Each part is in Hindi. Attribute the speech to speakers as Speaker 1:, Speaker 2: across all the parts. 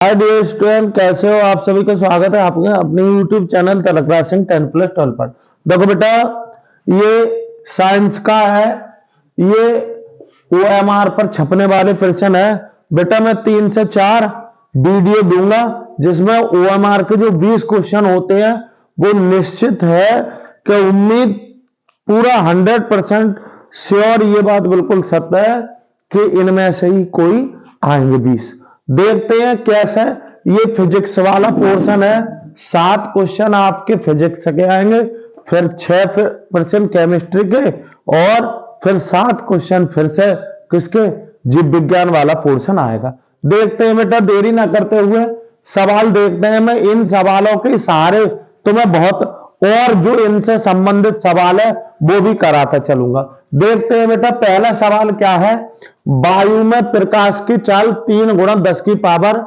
Speaker 1: हाय डियर स्टूडेंट, कैसे हो आप सभी का स्वागत है आपके अपने यूट्यूब चैनल तरकराज सिंह 10+12 पर। देखो बेटा, ये साइंस का है, ये ओएमआर पर छपने वाले प्रश्न है। बेटा मैं 3 से 4 वीडियो दूंगा जिसमें ओएमआर के जो 20 क्वेश्चन होते हैं वो निश्चित है कि उम्मीद पूरा 100% श्योर, ये बात बिल्कुल सत्य है कि इनमें से ही कोई आएंगे 20। देखते हैं कैसे। ये फिजिक्स वाला पोर्शन है, 7 क्वेश्चन आपके फिजिक्स के आएंगे, फिर 6% केमिस्ट्री के, और फिर 7 क्वेश्चन फिर से किसके, जीव विज्ञान वाला पोर्शन आएगा। देखते हैं बेटा, देरी ना करते हुए सवाल देखते हैं। मैं इन सवालों के सहारे तुम्हें बहुत और जो इनसे संबंधित सवाल है वो भी कराता चलूंगा। देखते हैं बेटा, पहला सवाल क्या है। वायु में प्रकाश की चाल 3 गुणा 10 की पावर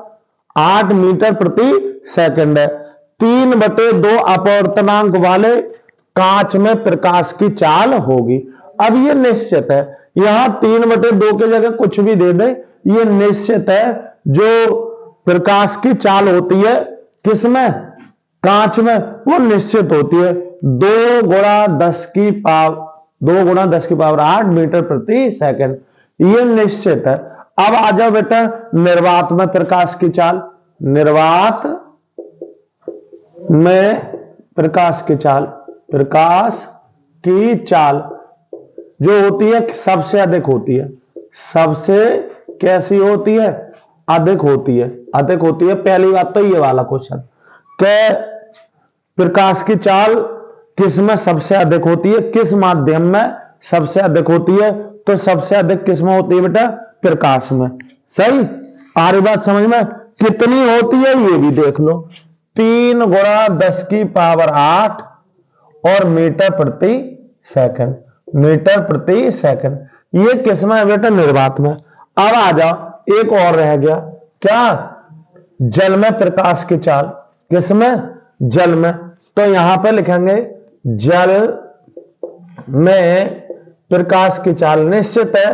Speaker 1: 8 मीटर प्रति सेकंड है। 3/2 अपवर्तनांक वाले कांच में प्रकाश की चाल होगी। अब ये निश्चित है, यहां 3/2 की जगह कुछ भी दे दे, ये निश्चित है जो प्रकाश की चाल होती है किसमें, कांच में, वो निश्चित होती है 2 गुणा 10 की पावर 8 मीटर प्रति सेकंड, ये निश्चित है। अब आ जाओ बेटा, निर्वात में प्रकाश की चाल। निर्वात में प्रकाश की चाल जो होती है सबसे अधिक होती है। सबसे कैसी होती है, अधिक होती है। पहली बात तो ये वाला क्वेश्चन के प्रकाश की चाल किस में सबसे अधिक होती है, किस माध्यम में सबसे अधिक होती है, तो सबसे अधिक किस में होती है बेटा, प्रकाश में। सही, आ रही बात समझ में। कितनी होती है ये भी देख लो, 3 गुणा 10 की पावर 8 और मीटर प्रति सेकंड। ये किस में है बेटा, निर्वात में। अब आ जाओ, एक और रह गया, क्या, जल में प्रकाश की चाल। किस में, जल में। तो यहां पे लिखेंगे जल में प्रकाश की चाल। निश्चित है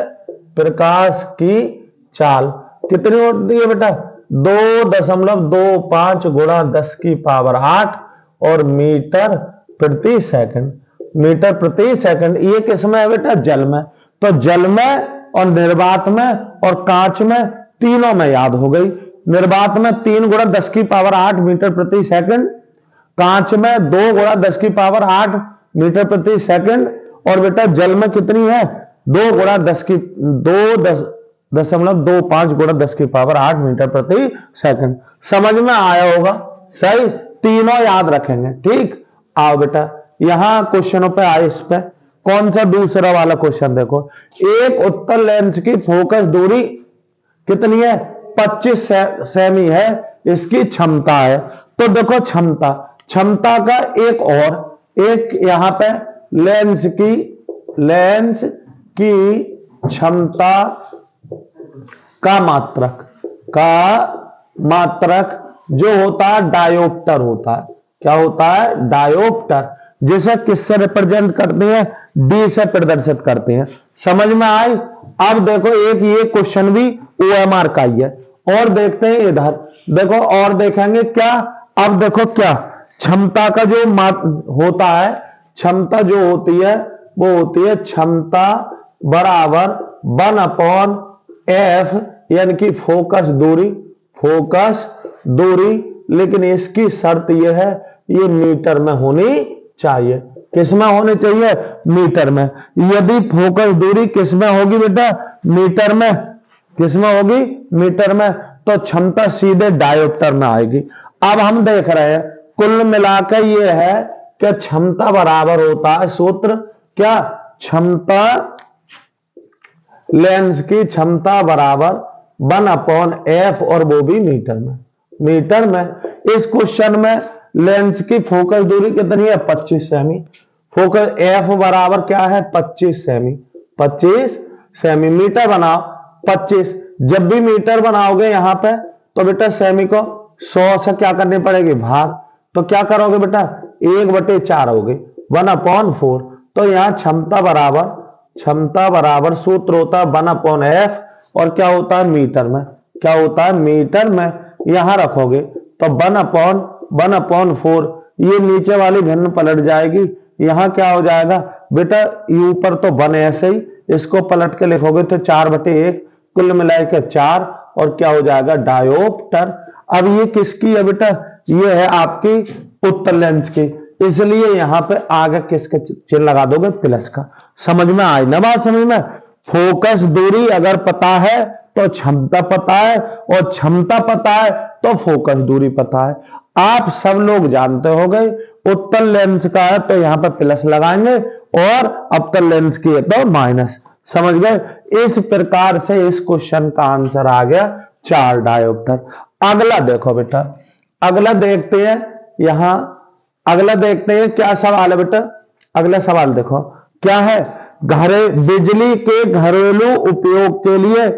Speaker 1: प्रकाश की चाल कितनी होती है बेटा, 2.25 गुणा 10 की पावर 8 और मीटर प्रति सेकंड। ये किस में है बेटा, जल में। तो जल में और निर्वात में और कांच में, तीनों में याद हो गई। निर्वात में 3 गुणा 10 की पावर 8 मीटर प्रति सेकंड, कांच में 2 गुणा 10 की पावर 8 मीटर प्रति सेकंड, और बेटा जल में कितनी है, 2.25 गुणा 10 की पावर 8 मीटर प्रति सेकंड। समझ में आया होगा, सही, तीनों याद रखेंगे। ठीक, आओ बेटा यहां क्वेश्चनों पे आए। इस पे कौन सा दूसरा वाला क्वेश्चन देखो, एक उत्तल लेंस की फोकस दूरी कितनी है, 25 सेमी है, इसकी क्षमता है। तो देखो क्षमता का एक यहां पे लेंस की क्षमता का मात्रक जो होता है डायोप्टर होता है। क्या होता है, डायोप्टर, जिसे किससे रिप्रेजेंट करते हैं, डी से प्रदर्शित करते हैं। समझ में आई। अब देखो एक ये क्वेश्चन भी ओएमआर का ही है, और देखते हैं इधर देखो, और देखेंगे क्या। अब देखो क्या, क्षमता का जो होता है, क्षमता जो होती है वो होती है क्षमता बराबर 1/f, यानी कि फोकस दूरी। लेकिन इसकी शर्त यह है, ये मीटर में होनी चाहिए। किस में होनी चाहिए, मीटर में। यदि फोकस दूरी किस में होगी बेटा, मीटर में। किस में होगी, मीटर में। तो क्षमता सीधे डायोप्टर में आएगी। अब हम देख रहे हैं कुल मिलाकर ये है कि क्षमता बराबर होता है, सूत्र क्या, क्षमता, लेंस की क्षमता बराबर 1/f, और वो भी मीटर में। इस क्वेश्चन में लेंस की फोकस दूरी कितनी है, 25 सेमी। फोकस f बराबर क्या है, 25 सेमी। मीटर बनाओ 25, जब भी मीटर बनाओगे यहां पे तो बेटा सेमी को 100 से क्या करनी पड़ेगी, भाग। तो क्या करोगे बेटा, 1/4 होगी, 1/4। तो यहां क्षमता बराबर सूत्र होता है 1/f, और क्या होता है मीटर में, क्या होता है मीटर में। यहां रखोगे तो 1/4 ये नीचे वाली भिन्न पलट जाएगी। यहां क्या हो जाएगा बेटा, ऊपर तो 1 ऐसे ही, इसको पलट के लिखोगे तो 4/1, कुल मिलाकर के 4, और क्या हो जाएगा डायोप्टर। अब ये किसकी है बेटा, ये है आपकी उत्तल लेंस की, इसलिए यहां पे आगे किसके चिन्ह लगा दोगे, प्लस का। समझ में आई ना बात, समझ में। फोकस दूरी अगर पता है तो क्षमता पता है, और क्षमता पता है तो फोकस दूरी पता है। आप सब लोग जानते हो गए, उत्तल लेंस का है तो यहां पर प्लस लगाएंगे, और अवतल लेंस की है तो माइनस। समझ गए। इस प्रकार से इस क्वेश्चन का आंसर आ गया 4 डायोप्टर। अगला देखो बेटा, अगला देखते हैं यहां, अगला देखते हैं क्या सवाल है बेटा। अगला सवाल देखो क्या है, बिजली के घरेलू उपयोग के लिए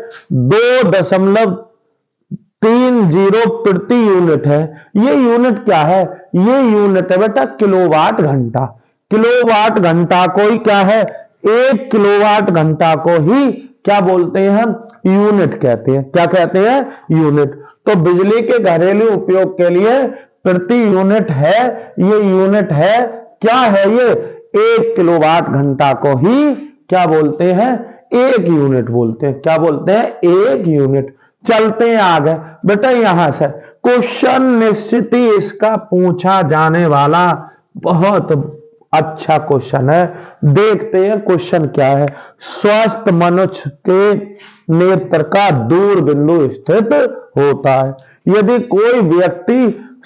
Speaker 1: 2.30 प्रति यूनिट है। ये यूनिट क्या है, ये यूनिट है बेटा किलोवाट घंटा। किलोवाट घंटा को ही क्या है, 1 किलोवाट घंटा को ही क्या बोलते हैं हम, यूनिट कहते हैं। क्या कहते हैं, यूनिट। तो बिजली के घरेलू उपयोग के लिए प्रति यूनिट है, ये यूनिट है, क्या है ये, 1 किलोवाट घंटा को ही क्या बोलते हैं, 1 यूनिट बोलते हैं। क्या बोलते हैं, 1 यूनिट। चलते हैं आगे बेटा, यहां से क्वेश्चन निश्चित ही इसका पूछा जाने वाला बहुत अच्छा क्वेश्चन है। देखते हैं क्वेश्चन क्या है। स्वस्थ मनुष्य के नेत्र का दूर बिंदु स्थित होता है। यदि कोई व्यक्ति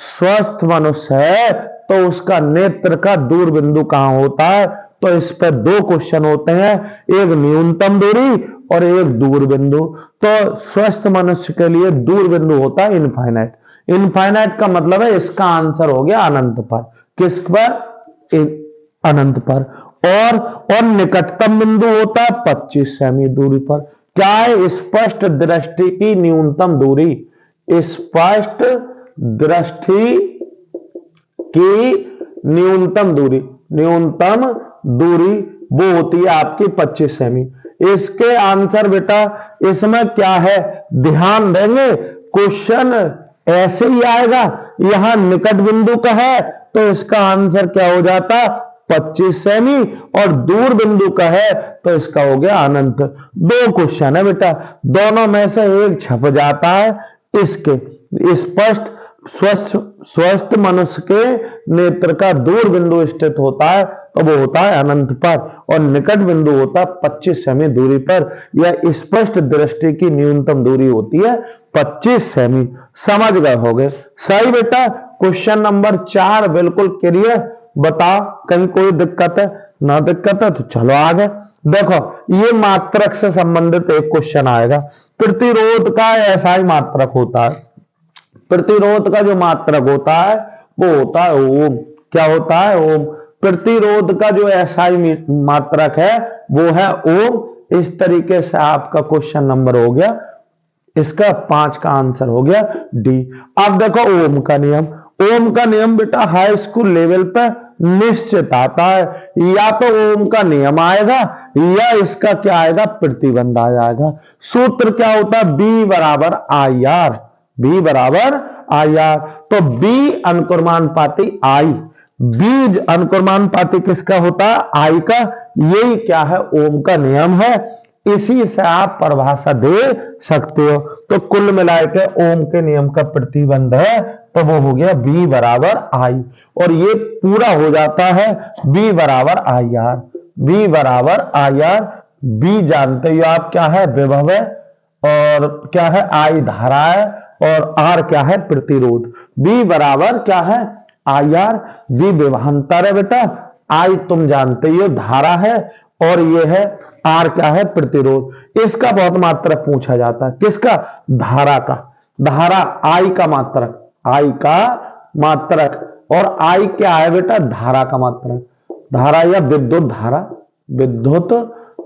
Speaker 1: स्वस्थ मनुष्य है तो उसका नेत्र का दूर बिंदु कहां होता है, तो इस पर 2 क्वेश्चन होते हैं, एक न्यूनतम दूरी और एक दूर बिंदु। तो स्वस्थ मनुष्य के लिए दूर बिंदु होता है इनफाइनाइट। इनफाइनाइट का मतलब है इसका आंसर हो गया अनंत पर। किस पर, अनंत पर। और निकटतम बिंदु होता है 25 सेमी दूरी पर। क्या है, स्पष्ट दृष्टि की न्यूनतम दूरी। स्पष्ट दृष्टि की न्यूनतम दूरी, न्यूनतम दूरी वो होती है आपकी 25 सेमी। इसके आंसर बेटा इसमें क्या है, ध्यान देंगे क्वेश्चन ऐसे ही आएगा। यहां निकट बिंदु का है तो इसका आंसर क्या हो जाता, 25 सेमी, और दूर बिंदु का है तो इसका हो गया अनंत। 2 क्वेश्चन है बेटा, दोनों में से एक छप जाता है। इसके स्पष्ट स्वस्थ मनुष्य के नेत्र का दूर बिंदु स्थित होता है तो वो होता है अनंत पर, और निकट बिंदु होता है 25 सेमी दूरी पर। यह स्पष्ट दृष्टि की न्यूनतम दूरी होती है 25 सेमी। समझ गए होगे, सही बेटा। क्वेश्चन नंबर 4 बिल्कुल क्लियर। बताओ कहीं कोई दिक्कत है, ना दिक्कत है तो चलो आगे। देखो ये मात्रक से संबंधित एक क्वेश्चन आएगा। प्रतिरोध का ऐसा ही मात्रक होता है। प्रतिरोध का जो मात्रक होता है वो होता है ओम। क्या होता है, ओम। प्रतिरोध का जो एसआई मात्रक है वो है ओम। इस तरीके से आपका क्वेश्चन नंबर हो गया, इसका 5 का आंसर हो गया डी। अब देखो ओम का नियम। ओम का नियम बेटा हाई स्कूल लेवल पे निश्चित आता है। या तो ओम का नियम आएगा या इसका क्या आएगा, प्रतिबंध आ जाएगा। सूत्र क्या होता है, बी बराबर आई आर। बी बराबर आई आर। तो बी अनुक्रमानुपाती आई, बी अनुक्रमानुपाती किसका होता है, आई का। यही क्या है, ओम का नियम है। इसी से आप परिभाषा दे सकते हो। तो कुल मिलाकर के ओम के नियम का प्रतिबंध है तो वो हो गया बी बराबर आई, और ये पूरा हो जाता है बी बराबर आई आर। बी बराबर आई आर। बी जानते हो आप क्या है, विभव है, और क्या है, आई धारा है, और आर क्या है, प्रतिरोध। बी बराबर क्या है, आई आर। बी विभवांतर है बेटा, आई तुम जानते हो धारा है, और ये है आर क्या है, प्रतिरोध। इसका बहुत मात्रक पूछा जाता है, किसका, धारा का। धारा आई का मात्रक, आई का मात्रक, और आई क्या है बेटा, धारा का मात्रक। धारा या विद्युत धारा, विद्युत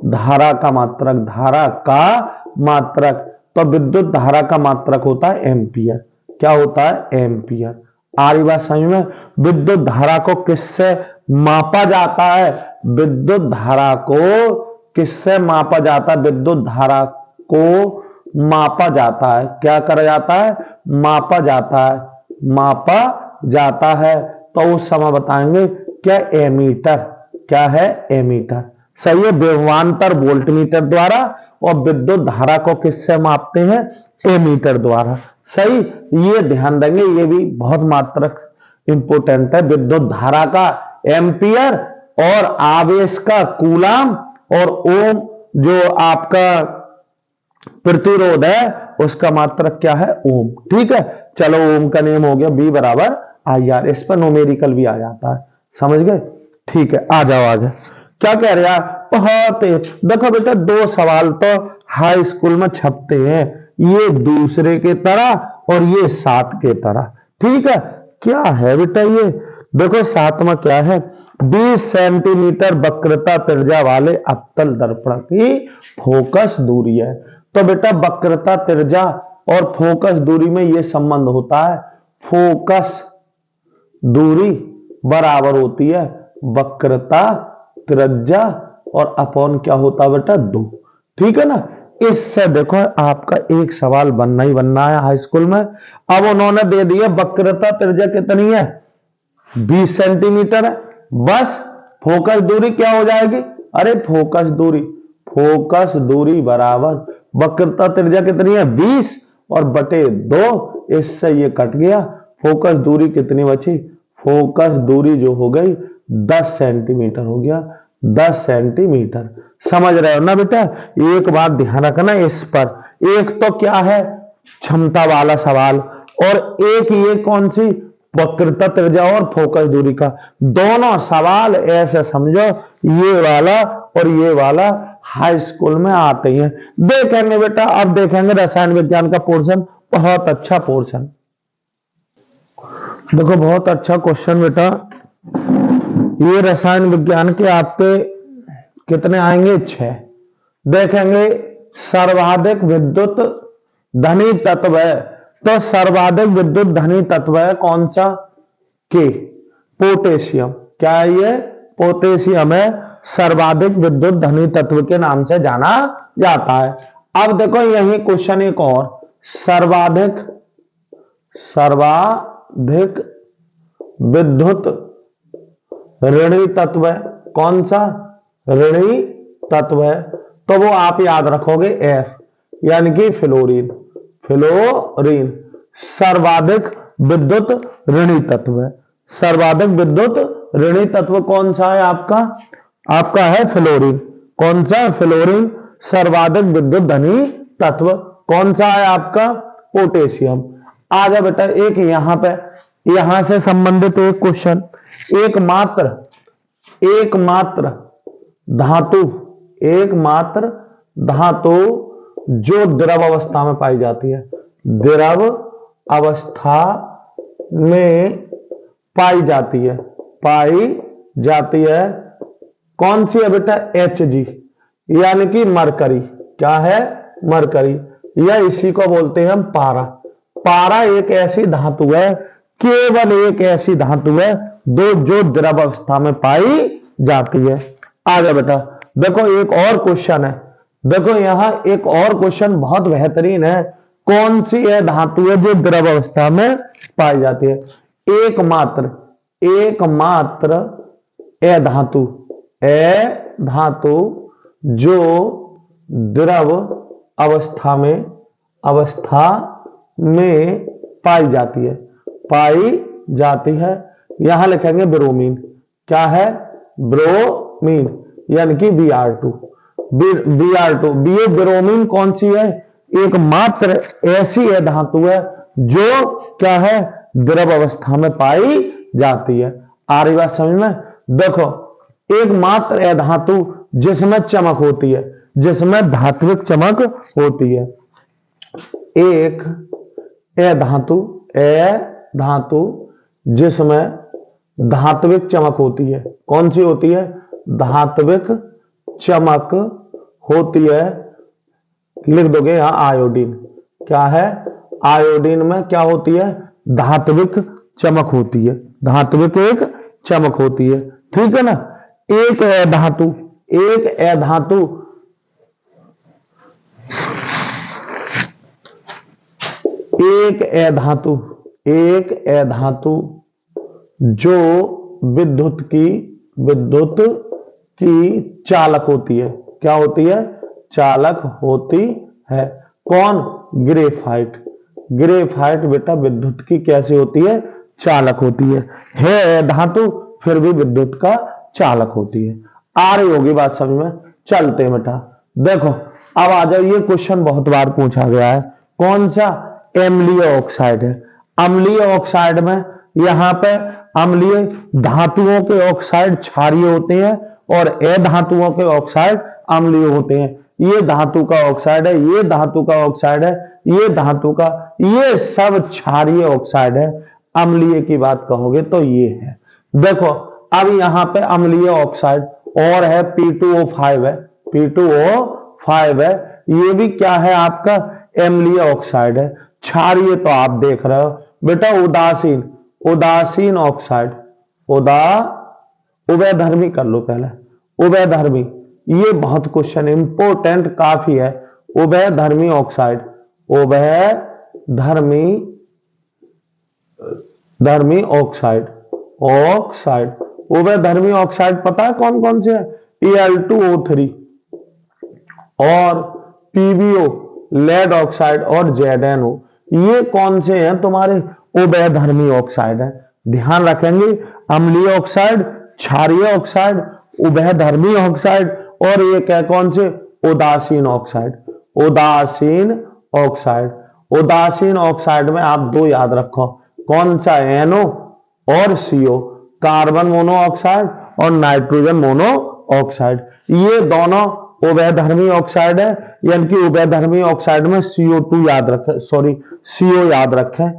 Speaker 1: धारा का मात्रक, धारा का मात्रक। तो विद्युत धारा का मात्रक होता है एम्पियर। क्या होता है, एम्पियर। आरी बात समझ में। विद्युत धारा को किससे मापा जाता है, विद्युत धारा को किससे मापा जाता है, विद्युत धारा को मापा जाता है। क्या करा जाता है? मापा जाता है, मापा जाता है। तो उस समय बताएंगे क्या? एमीटर। क्या है? एमीटर। सही है। विभवांतर वोल्टमीटर द्वारा, और विद्युत धारा को किससे मापते हैं? एमीटर द्वारा। सही। ये ध्यान देंगे, ये भी बहुत मात्रक इंपोर्टेंट है। विद्युत धारा का एम्पियर, और आवेश का कूलाम, और ओम जो आपका प्रतिरोध है उसका मात्रक क्या है? ओम। ठीक है। चलो, ओम का नियम हो गया बी बराबर आई आर। इस पर न्यूमेरिकल भी आ जाता है, समझ गए? ठीक है, आ जाओ आगे। क्या कह रहे हैं? बहुत देखो बेटा, दो सवाल तो हाई स्कूल में छपते हैं, ये दूसरे के तरह और ये सात के तरह। ठीक है। क्या है बेटा ये? देखो सात में क्या है? 20 सेंटीमीटर वक्रता त्रिज्या वाले अवतल दर्पण की फोकस दूरी है। तो बेटा वक्रता त्रिज्या और फोकस दूरी में यह संबंध होता है, फोकस दूरी बराबर होती है वक्रता त्रिज्या, और अपॉन क्या होता है बेटा? 2। ठीक है ना। इससे देखो आपका एक सवाल बनना ही बनना है हाई स्कूल में। अब उन्होंने दे दिया वक्रता त्रिज्या कितनी है? 20 सेंटीमीटर है। बस फोकस दूरी क्या हो जाएगी? अरे फोकस दूरी बराबर वक्रता त्रिज्या कितनी है? 20 और बटे 2। इससे ये कट गया। फोकस दूरी कितनी बची? फोकस दूरी जो हो गई 10 सेंटीमीटर हो गया। 10 सेंटीमीटर। समझ रहे हो ना बेटा? एक बात ध्यान रखना इस पर। एक तो क्या है? क्षमता वाला सवाल, और एक ये कौन सी? वक्रता त्रिज्या और फोकस दूरी का। दोनों सवाल ऐसे समझो, ये वाला और ये वाला हाई स्कूल में आते हैं। देखेंगे बेटा, अब देखेंगे रसायन विज्ञान का पोर्शन, बहुत अच्छा पोर्शन। देखो बहुत अच्छा क्वेश्चन बेटा। ये रसायन विज्ञान के आपके कितने आएंगे? 6। देखेंगे सर्वाधिक विद्युत धनी तत्व है, तो सर्वाधिक विद्युत धनी तत्व है कौन सा? के पोटेशियम। क्या है ये? पोटेशियम है, सर्वाधिक विद्युत धनी तत्व के नाम से जाना जाता है। अब देखो यही क्वेश्चन एक और, सर्वाधिक विद्युत ऋणी तत्व है कौन सा? ऋणी तत्व है, तो वो आप याद रखोगे एफ, यानी कि फ्लोरीन। फ्लोरीन सर्वाधिक विद्युत ऋणी तत्व है। सर्वाधिक विद्युत ऋणी तत्व कौन सा है आपका? आपका है फ्लोरीन। कौन सा? फ्लोरीन। सर्वाधिक विद्युत धनी तत्व कौन सा है आपका? पोटेशियम। आगे बेटा एक यहां पे, यहां से संबंधित एक क्वेश्चन, एकमात्र धातु जो द्रव अवस्था में पाई जाती है, द्रव अवस्था में पाई जाती है कौन सी है बेटा? Hg, यानी कि मरकरी। क्या है? मरकरी। या इसी को बोलते हैं हम पारा। पारा एक ऐसी धातु है, केवल एक ऐसी धातु है जो द्रव अवस्था में पाई जाती है। आगे बेटा देखो एक और क्वेश्चन है। देखो यहां एक और क्वेश्चन बहुत बेहतरीन है। कौन सी है धातु है जो द्रव अवस्था में पाई जाती है? एकमात्र धातु जो द्रव अवस्था में पाई जाती है। यहां लिखेंगे ब्रोमीन। क्या है? ब्रोमीन, यानी कि Br2। ये ब्रोमीन कौन सी है? एकमात्र ऐसी है धातु है जो क्या है? द्रव अवस्था में पाई जाती है। आ रही बात समझ में? देखो एकमात्र धातु जिसमें चमक होती है, जिसमें धात्विक चमक होती है। एक धातु जिसमें धात्विक चमक होती है, कौन सी होती है? धात्विक चमक होती है। लिख दोगे यहां आयोडीन। क्या है? आयोडीन में क्या होती है? धात्विक चमक होती है। धात्विक एक चमक होती है। ठीक है ना। एक एक अधातु जो विद्युत की चालक होती है। क्या होती है? चालक होती है। कौन? ग्रेफाइट बेटा विद्युत की कैसे होती है? चालक होती है धातु, फिर भी विद्युत का चालक होती है। आ रही होगी बात समझ में? चलते हैं बेटा। देखो अब आ जाओ, ये क्वेश्चन बहुत बार पूछा गया है। कौन सा? अम्लीय ऑक्साइड है। अम्लीय ऑक्साइड में यहां पे अम्लीय धातुओं के ऑक्साइड क्षारीय होते हैं और अधातुओं के ऑक्साइड अम्लीय होते हैं। ये धातु का ऑक्साइड है, ये धातु का ऑक्साइड है, ये धातु का, ये सब क्षारीय ऑक्साइड है। अम्लीय की बात कहोगे तो ये है। देखो अब यहां पे अम्लीय ऑक्साइड और है P2O5 है, P2O5 है। ये भी क्या है? आपका अम्लीय ऑक्साइड है। क्षारीय तो आप देख रहे हो बेटा उदासीन ऑक्साइड, उभयधर्मी कर लो पहले, उभयधर्मी। ये बहुत क्वेश्चन इंपोर्टेंट काफी है। उभयधर्मी ऑक्साइड, उभयधर्मी ऑक्साइड, उभयधर्मी ऑक्साइड पता है कौन कौन से है? Al2O3 और PbO लेड ऑक्साइड और ZnO। ये कौन से हैं? तुम्हारे उभयधर्मी ऑक्साइड है। ध्यान रखेंगे, अम्लीय ऑक्साइड, क्षारीय ऑक्साइड, उभयधर्मी ऑक्साइड और एक है कौन से? उदासीन ऑक्साइड। उदासीन ऑक्साइड में आप दो याद रखो, कौन सा? NO और CO, कार्बन मोनोऑक्साइड और नाइट्रोजन मोनोऑक्साइड। ये दोनों उभयधर्मी ऑक्साइड है, यानी कि उभयधर्मी ऑक्साइड में CO2 याद रखें, सॉरी CO याद रखें,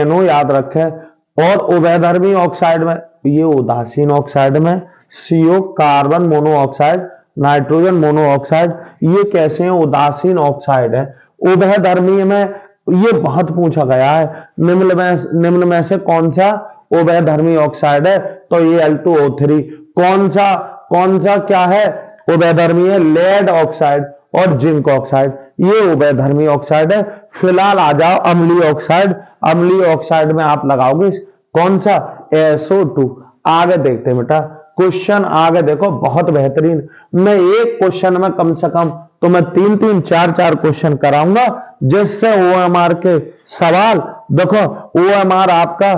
Speaker 1: NO याद रखें। और उभयधर्मी ऑक्साइड में, ये उदासीन ऑक्साइड में CO, carbon monoxide, nitrogen monoxide, ये कैसे हैं? उदासीन ऑक्साइड है। उभयधर्मी में ये बहुत पूछा गया है, निम्न में से कौन सा उभयधर्मी ऑक्साइड है? तो ये Al2O3। कौन सा क्या है? उभयधर्मी है। लेड ऑक्साइड और जिंक ऑक्साइड, ये उभयधर्मी ऑक्साइड है। फिलहाल आ जाओ अम्लीय ऑक्साइड। अम्लीय ऑक्साइड में आप लगाओगे कौन सा? SO2। आगे देखते हैं बेटा, क्वेश्चन आगे देखो बहुत बेहतरीन। मैं एक क्वेश्चन में कम से कम तो मैं 3-3, 4-4 क्वेश्चन कराऊंगा, जिससे OMR के सवाल, देखो OMR आपका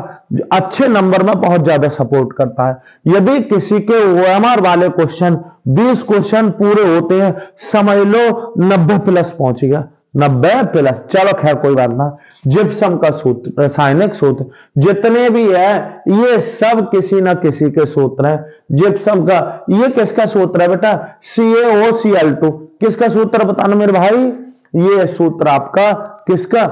Speaker 1: अच्छे नंबर में बहुत ज्यादा सपोर्ट करता है। यदि किसी के OMR वाले क्वेश्चन 20 क्वेश्चन पूरे होते हैं, समझ लो 90 प्लस पहुंच गया, 90 प्लस। चलो खैर कोई बात ना। जिप्सम का सूत्र, रासायनिक सूत्र जितने भी है ये सब किसी ना किसी के सूत्र है। जिप्सम का ये किसका सूत्र है बेटा? CaOCl2। किसका सूत्र बताना मेरे भाई? ये सूत्र आपका किसका?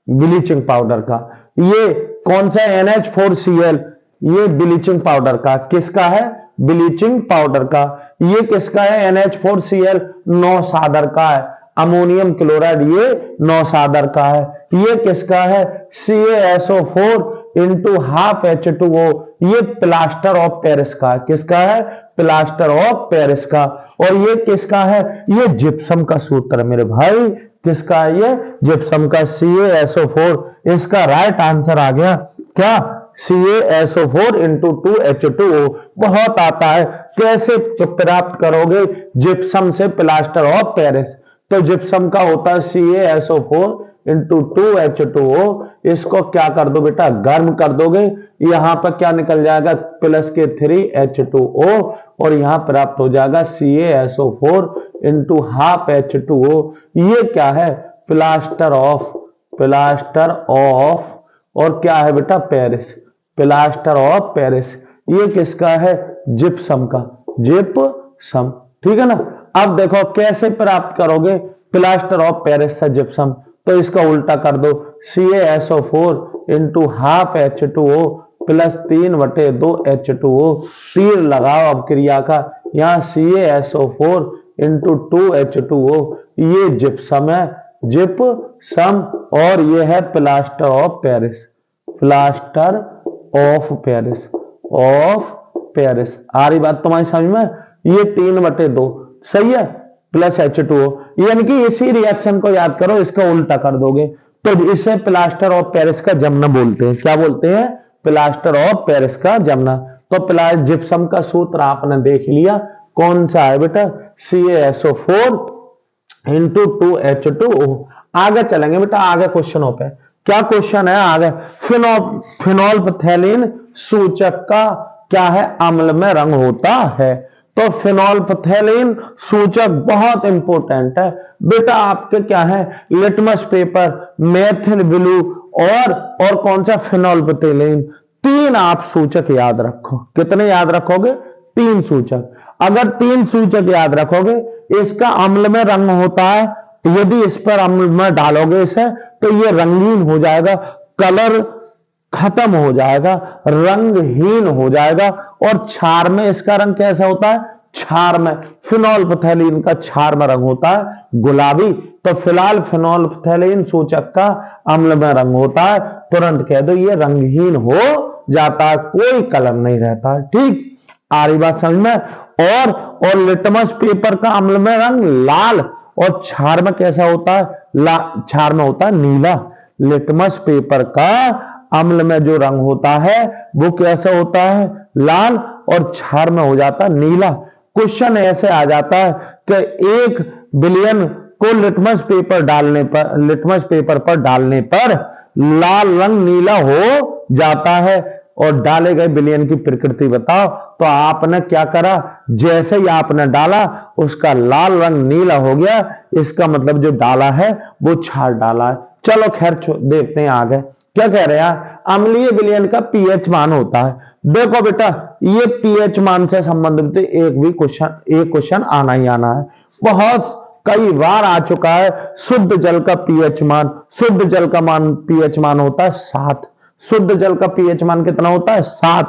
Speaker 1: ब्लीचिंग पाउडर का। ये कौन सा? NH4Cl, ये ब्लीचिंग पाउडर का। किसका है? ब्लीचिंग पाउडर का। ये किसका है? NH4Cl नौसादर का है। अमोनियम क्लोराइड ये नौसादर का है। ये किसका है? CaSO4 इंटू हाफ H2O, ये प्लास्टर ऑफ पेरिस का है। किसका है? प्लास्टर ऑफ पेरिस का। और ये किसका है? ये जिप्सम का सूत्र है मेरे भाई। किसका है? ये जिप्सम का, CaSO4। इसका राइट आंसर आ गया क्या? CaSO4 into 2H2O। बहुत आता है, कैसे तो प्राप्त करोगे जिप्सम से प्लास्टर ऑफ पेरिस? तो जिप्सम का होता है CaSO4 इंटू 2H2O। इसको क्या कर दो बेटा? गर्म कर दोगे, यहां पर क्या निकल जाएगा? प्लस के 3H2O और यहां प्राप्त हो जाएगा CaSO4 इंटू हाफ H2O। ये क्या है? प्लास्टर ऑफ और क्या है बेटा? Paris, plaster of Paris. ये किसका है? जिप्सम का, जिप्सम। ठीक है ना। अब देखो कैसे प्राप्त करोगे प्लास्टर ऑफ पेरिस से जिप्सम? तो इसका उल्टा कर दो, CaSO4 into half H2O plus 3/2 H2O। तीर लगाओ अब क्रिया का, यहां CaSO4 इंटू 2H2O, ये जिप्सम है, जिप्सम। और ये है plaster of Paris, plaster of Paris, आ रही बात तुम्हारी समझ में? ये 3/2 सही है, प्लस H2O। यानी कि इसी रिएक्शन को याद करो, इसका उल्टा कर दोगे तो इसे प्लास्टर ऑफ पेरिस का जमना बोलते हैं। क्या बोलते हैं? प्लास्टर ऑफ पेरिस का जमना। तो जिप्सम का सूत्र आपने देख लिया, कौन सा है बेटा? CaSO4 into 2H2O। आगे चलेंगे बेटा, आगे क्वेश्चनों पे। क्या क्वेश्चन है आगे? फिनोल्फथैलीन सूचक का क्या है? अम्ल में रंग होता है। तो फिनोल्फथैलीन सूचक बहुत इंपॉर्टेंट है बेटा। आपके क्या है? लिटमस पेपर, मेथिल ब्लू और कौन सा? फिनोल्फथैलीन। तीन आप सूचक याद रखो। कितने याद रखोगे? तीन सूचक। अगर तीन सूचक याद रखोगे, इसका अम्ल में रंग होता है, यदि इस पर अम्ल में डालोगे इसे तो ये रंगीन हो जाएगा, कलर खत्म हो जाएगा, रंगहीन हो जाएगा। और क्षार में इसका रंग कैसा होता है? क्षार में फिनोल्फथैलीन का क्षार में रंग होता है गुलाबी। तो फिलहाल फिनोल्फथैलीन सूचक का अम्ल में रंग होता है, तुरंत कह दो ये रंगहीन हो जाता है, कोई कलर नहीं रहता है। ठीक, आ रही बात समझ में? और लिटमस पेपर का अम्ल में रंग लाल और क्षार में कैसा होता है? क्षार में होता है नीला। लिटमस पेपर का अम्ल में जो रंग होता है वो कैसा होता है? लाल, और क्षार में हो जाता है नीला। क्वेश्चन ऐसे आ जाता है कि 1 बिलियन को लिटमस पेपर पर डालने पर लाल रंग नीला हो जाता है, और डाले गए बिलियन की प्रकृति बताओ। तो आपने क्या करा? जैसे ही आपने डाला उसका लाल रंग नीला हो गया, इसका मतलब जो डाला है वो क्षार डाला है। चलो खैर देखते हैं आगे क्या कह रहे हैं। अम्लीय विलयन का पीएच मान होता है। देखो बेटा, ये पीएच मान से संबंधित एक क्वेश्चन आना ही आना है, बहुत कई बार आ चुका है। शुद्ध जल का पीएच मान, शुद्ध जल का पीएच मान होता है 7। शुद्ध जल का पीएच मान कितना होता है? 7।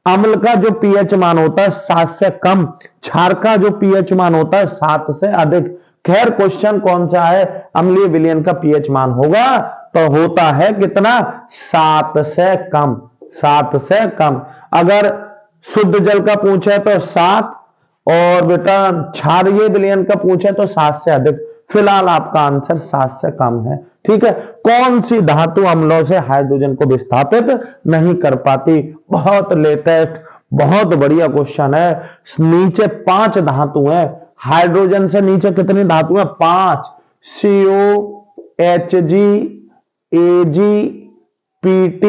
Speaker 1: अम्ल का जो पीएच मान होता है 7 से कम, क्षार का जो पीएच मान होता है 7 से अधिक। खैर क्वेश्चन कौन सा है? अम्लीय विलयन का पीएच मान होगा तो होता है कितना? 7 से कम। 7 से कम। अगर शुद्ध जल का पूछे तो 7, और बेटा क्षारीय विलयन का पूछे तो 7 से अधिक। फिलहाल आपका आंसर 7 से कम है। ठीक है। कौन सी धातु अम्लों से हाइड्रोजन को विस्थापित नहीं कर पाती? बहुत लेटेस्ट, बहुत बढ़िया क्वेश्चन है। नीचे 5 धातु हैं, हाइड्रोजन से नीचे कितनी धातु है? 5। CO, Hg, Ag, Pt,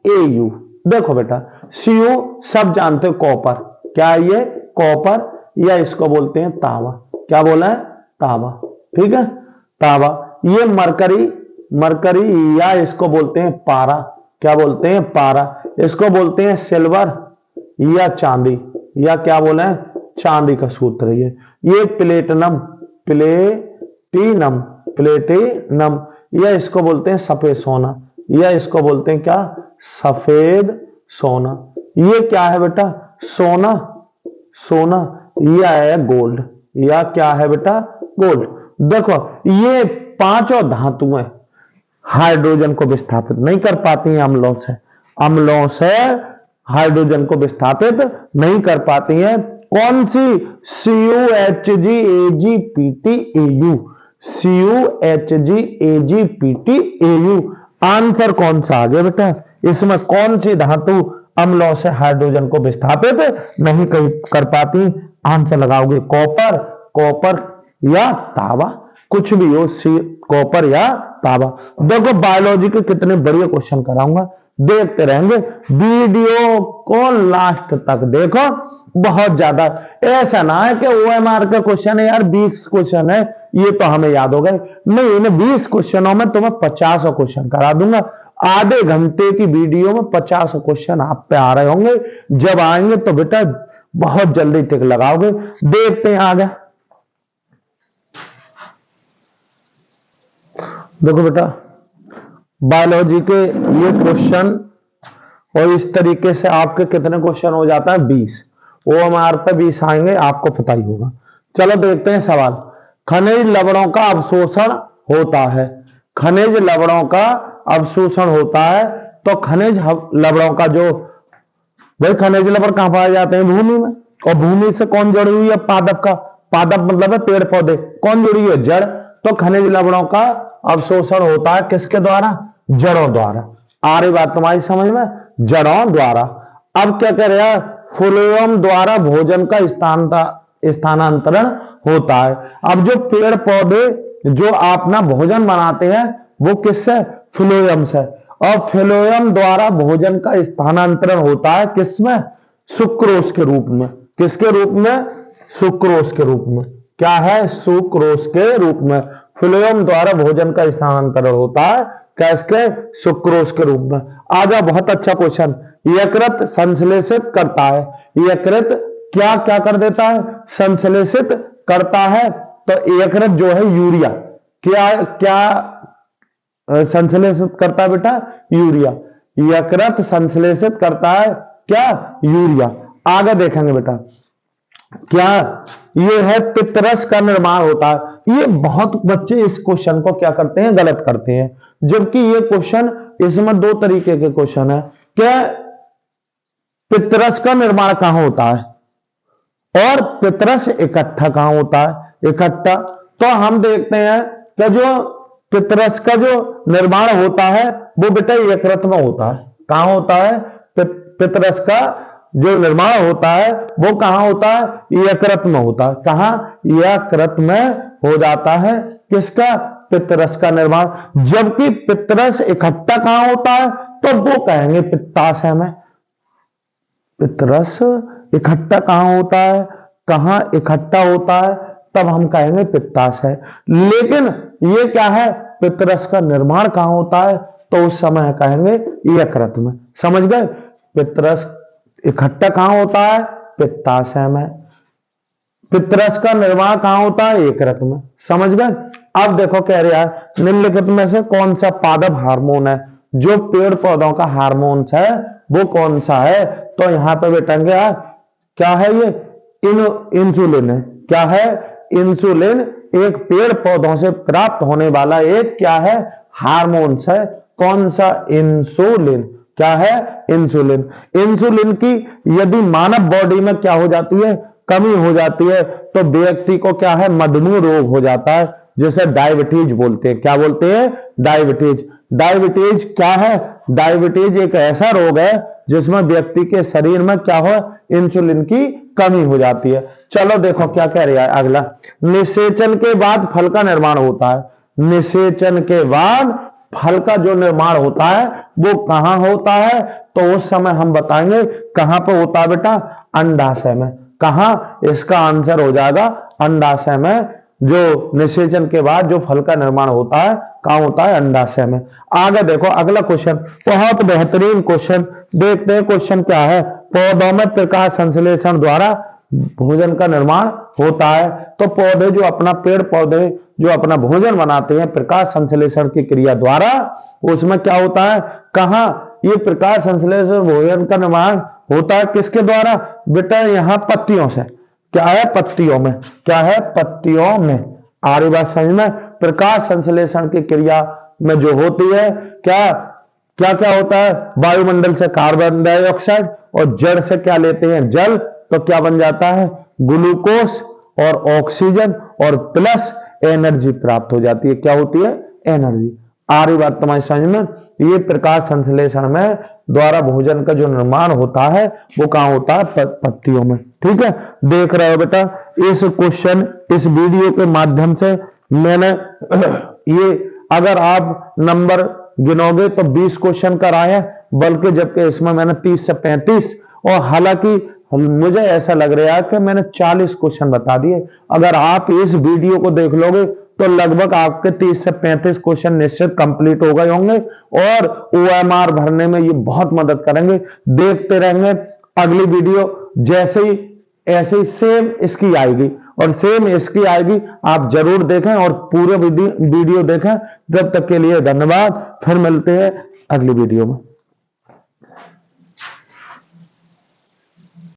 Speaker 1: Au। देखो बेटा, CO सब जानते हो, कॉपर। क्या है ये? कॉपर, या इसको बोलते हैं तांबा। क्या बोला है? तांबा। ठीक है, तांबा। ये मरकरी या इसको बोलते हैं पारा। क्या बोलते हैं? पारा। इसको बोलते हैं सिल्वर या चांदी, या क्या बोले? चांदी का सूत्र ये प्लेटिनम, या इसको बोलते हैं सफेद सोना, या इसको बोलते हैं क्या? सफेद सोना। ये क्या है बेटा? सोना। यह है गोल्ड, या क्या है बेटा? गोल्ड। देखो ये पांचों धातुएं हाइड्रोजन को विस्थापित नहीं कर पाती हैं अम्लों से हाइड्रोजन को विस्थापित नहीं कर पाती हैं। कौन सी? CuHg Ag Pt Au। CuHg Ag Pt Au। Answer कौन सा आ गया बेटा? इसमें कौन सी धातु अम्लों से हाइड्रोजन को विस्थापित नहीं कर पाती? आंसर लगाओगे कॉपर या तांबा, कुछ भी हो, कॉपर या तांबा। देखो बायोलॉजी के कितने बढ़िया क्वेश्चन कराऊंगा, देखते रहेंगे। वीडियो को लास्ट तक देखो, बहुत ज्यादा। ऐसा ना है कि OMR का क्वेश्चन है यार 20 क्वेश्चन है, ये तो हमें याद हो गए। नहीं, इन 20 क्वेश्चनों में तुम्हें 50 क्वेश्चन करा दूंगा। आधे घंटे की वीडियो में 50 क्वेश्चन आप पे आ रहे होंगे। जब आएंगे तो बेटा बहुत जल्दी टिक लगाओगे। देखते हैं आगे। देखो बेटा, बायोलॉजी के ये क्वेश्चन, और इस तरीके से आपके कितने क्वेश्चन हो जाता है? 20। OMR पे 20 आएंगे, आपको पता ही होगा। चलो देखते हैं सवाल। खनिज लवणों का अवशोषण होता है। खनिज लवणों का अवशोषण होता है, तो खनिज लवणों का जो भाई, खनिज लवण कहां पाए जाते हैं? भूमि में। और भूमि से कौन जुड़ी हुई है? पादप का। पादप मतलब है पेड़ पौधे। कौन जुड़ी है? जड़। तो खनिज लवणों का अवशोषण होता है किसके द्वारा? जड़ों द्वारा। आ रही बात तुम्हारी समझ में? जड़ों द्वारा। अब क्या कह रहा है? फ्लोएम द्वारा भोजन का स्थानांतरण होता है। अब जो पेड़ पौधे जो अपना भोजन बनाते हैं वो किससे? फ्लोएम से। और फ्लोएम द्वारा भोजन का स्थानांतरण होता है किसमें? सुक्रोज के रूप में। किसके रूप में? सुक्रोज के रूप में। क्या है? सुक्रोज के रूप में फ्लोएम द्वारा भोजन का स्थानांतरण होता है। कैसे? सुक्रोज के रूप में। आजा, बहुत अच्छा क्वेश्चन। यकृत संश्लेषित करता है। यकृत क्या क्या कर देता है? संश्लेषित करता है। तो यकृत जो है यूरिया क्या क्या संश्लेषित करता है बेटा? यूरिया। यकृत संश्लेषित करता है क्या? यूरिया। आगे देखेंगे बेटा क्या ये है? पित्तरस का निर्माण होता है। ये बहुत बच्चे इस क्वेश्चन को क्या करते हैं? गलत करते हैं, जबकि ये क्वेश्चन, इसमें दो तरीके के क्वेश्चन है। क्या पित्तरस का निर्माण कहां होता है और पित्तरस इकट्ठा कहां होता है? इकट्ठा। तो हम देखते हैं कि जो पित्तरस का जो निर्माण होता है वो बेटा यकृत में होता है। कहां होता है? पित्तरस का जो निर्माण होता है वो कहां होता है? यकृत में होता है। कहां? यकृत में हो जाता है किसका? पित्तरस का निर्माण। जबकि पित्तरस इकट्ठा कहां होता है? तो वो कहेंगे पित्ताशय में। पित्तरस इकट्ठा कहां होता है? कहां इकट्ठा होता है? तब हम कहेंगे पित्ताशय। लेकिन ये क्या है? पित्तरस का निर्माण कहां होता है? तो उस समय कहेंगे यकृत में। समझ गए? पित्तरस इकट्ठा कहां होता है? पित्ताशय में। पित्तरस का निर्माण कहां होता है? यकृत में। समझ गए? अब देखो कह रहा है निम्नलिखित में से कौन सा पादप हार्मोन है? जो पेड़ पौधों का हार्मोन है वो कौन सा है? तो यहां पे बैठेंगे क्या है ये? इंसुलिन है। क्या है? इंसुलिन एक पेड़ पौधों से प्राप्त होने वाला एक क्या है? हार्मोन है। कौन सा? इंसुलिन। क्या है? इंसुलिन। इंसुलिन की यदि मानव बॉडी में क्या हो जाती है? कमी हो जाती है तो व्यक्ति को क्या है? मधुमेह रोग हो जाता है, जिसे डायबिटीज बोलते हैं। क्या बोलते हैं? डायबिटीज। डायबिटीज क्या है? डायबिटीज एक ऐसा रोग है जिसमें व्यक्ति के शरीर में क्या हो? इंसुलिन की कमी हो जाती है। चलो देखो क्या कह रहा है अगला। निषेचन के बाद फल का निर्माण होता है। निषेचन के बाद फल का जो निर्माण होता है वो कहां होता है? तो उस समय हम बताएंगे कहां पर होता है बेटा? अंडाशय में। कहां? इसका आंसर हो जाएगा अंडाशय में। जो निषेचन के बाद जो फल का निर्माण होता है कहां होता है? अंडाशय में। आगे देखो अगला क्वेश्चन, बहुत बेहतरीन क्वेश्चन। देखते हैं क्वेश्चन क्या है। पौधों में प्रकाश संश्लेषण द्वारा भोजन का निर्माण होता है। तो पौधे जो अपना पेड़ पौधे जो अपना भोजन बनाते हैं प्रकाश संश्लेषण की क्रिया द्वारा, उसमें क्या होता है? कहां? ये प्रकाश संश्लेषण भोजन का निर्माण होता है किसके द्वारा? बेटा यहां पत्तियों से। क्या है? पत्तियों में। क्या है? पत्तियों में। आ रही बात समझ में? प्रकाश संश्लेषण की क्रिया में जो होती है क्या क्या क्या होता है? वायुमंडल से कार्बन डाइऑक्साइड और जड़ से क्या लेते हैं? जल। तो क्या बन जाता है? ग्लूकोज और ऑक्सीजन और प्लस एनर्जी प्राप्त हो जाती है। क्या होती है? एनर्जी। आ रही बात तुम्हारी समझ में? ये प्रकाश संश्लेषण में द्वारा भोजन का जो निर्माण होता है वो कहां होता है? पत्तियों में। ठीक है, देख रहे हो बेटा इस क्वेश्चन इस वीडियो के माध्यम से मैंने ये अगर आप नंबर गिनोगे तो 20 क्वेश्चन कराए हैं, बल्कि जबकि इसमें मैंने 30 से 35 और हालांकि मुझे ऐसा लग रहा है कि मैंने 40 क्वेश्चन बता दिए। अगर आप इस वीडियो को देख लोगे तो लगभग आपके 30 से 35 क्वेश्चन निश्चित कंप्लीट हो गए होंगे और OMR भरने में ये बहुत मदद करेंगे। देखते रहेंगे अगली वीडियो जैसे ही ऐसे ही सेम इसकी आएगी और सेम इसकी आएगी। आप जरूर देखें और पूरे वीडियो देखें। जब तक के लिए धन्यवाद। फिर मिलते हैं अगली वीडियो में।